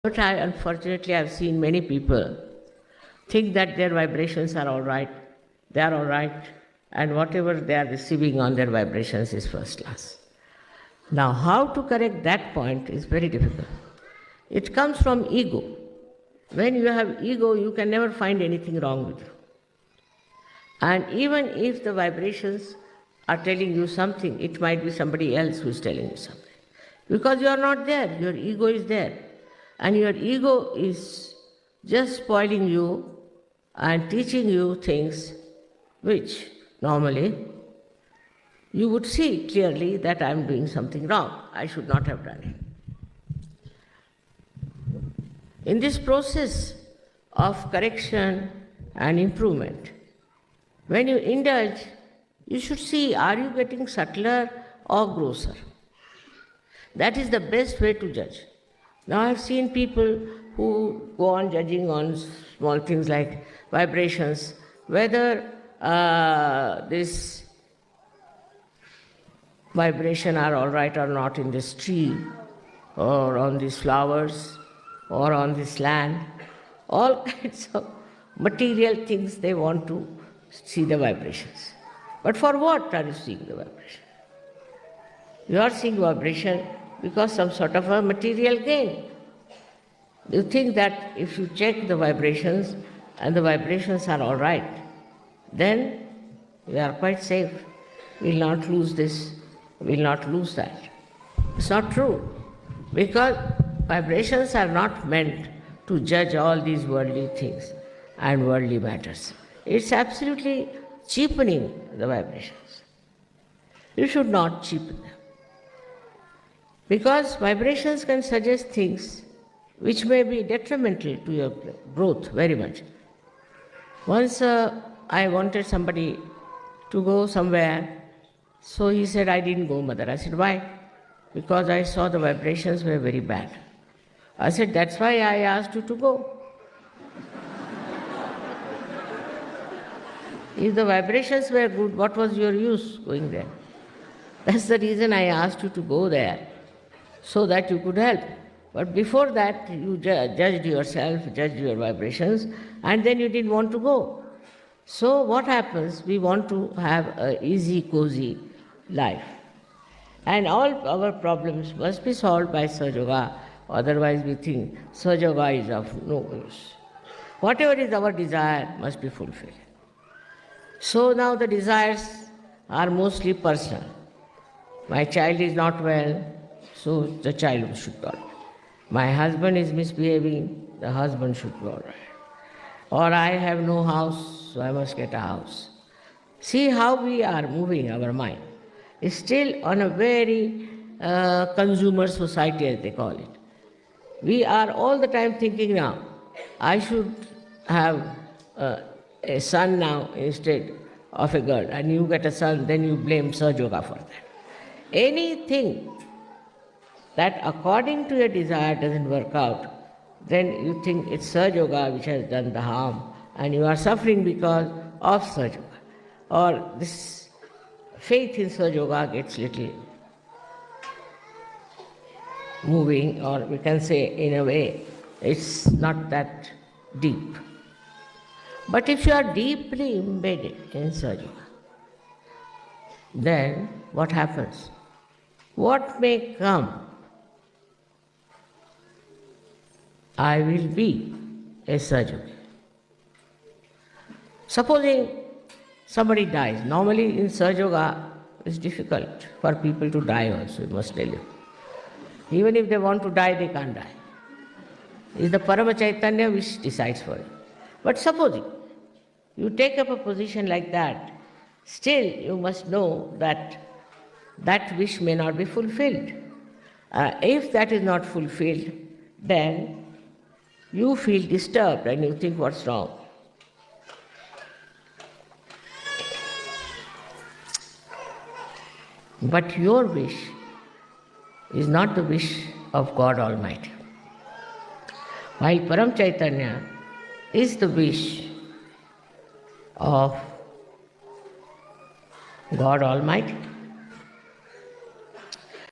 But unfortunately, I've seen many people think that their vibrations are all right, they are all right, and whatever they are receiving on their vibrations is first class. Now, how to correct that point is very difficult. It comes from ego. When you have ego, you can never find anything wrong with you. And even if the vibrations are telling you something, it might be somebody else who is telling you something. Because you are not there, your ego is there. And your ego is just spoiling you and teaching you things which normally you would see clearly that I am doing something wrong. I should not have done it. In this process of correction and improvement, when you indulge, you should see, are you getting subtler or grosser? That is the best way to judge. Now I have seen people who go on judging on small things like vibrations, whether this vibration are all right or not in this tree, or on these flowers, or on this land. All kinds of material things they want to see the vibrations. But for what are you seeing the vibration? You are seeing vibration because some sort of a material gain. You think that if you check the vibrations and the vibrations are all right, then we are quite safe. We will not lose this, we will not lose that. It's not true, because vibrations are not meant to judge all these worldly things and worldly matters. It's absolutely cheapening the vibrations. You should not cheapen them. Because vibrations can suggest things which may be detrimental to your growth very much. Once I wanted somebody to go somewhere, so he said, I didn't go, mother. I said, why? Because I saw the vibrations were very bad. I said, that's why I asked you to go. If the vibrations were good, what was your use going there? That's the reason I asked you to go there, so that you could help. But before that, you judged yourself, judged your vibrations, and then you didn't want to go. So what happens? We want to have an easy, cozy life. And all our problems must be solved by Sahaja, otherwise we think Sahaja is of no use. Whatever is our desire must be fulfilled. So now the desires are mostly personal. My child is not well, so the child should go. My husband is misbehaving, the husband should go. Or I have no house, so I must get a house. See how we are moving our mind. It's still on a very consumer society, as they call it. We are all the time thinking now, I should have a son now instead of a girl, and you get a son, then you blame Sahaja for that. Anything that according to your desire doesn't work out, then you think it's Sahaja which has done the harm, and you are suffering because of Sahaja. Or this faith in Sahaja gets little moving, or we can say in a way, it's not that deep. But if you are deeply embedded in Sahaja, then what happens? What may come, I will be a Sahaja. Supposing somebody dies. Normally in Sahaja, it's difficult for people to die also, I must tell you. Even if they want to die, they can't die. It's the Parama Chaitanya which decides for you. But supposing you take up a position like that, still you must know that that wish may not be fulfilled. If that is not fulfilled, then you feel disturbed and you think, what's wrong? But your wish is not the wish of God Almighty. While Param Chaitanya is the wish of God Almighty,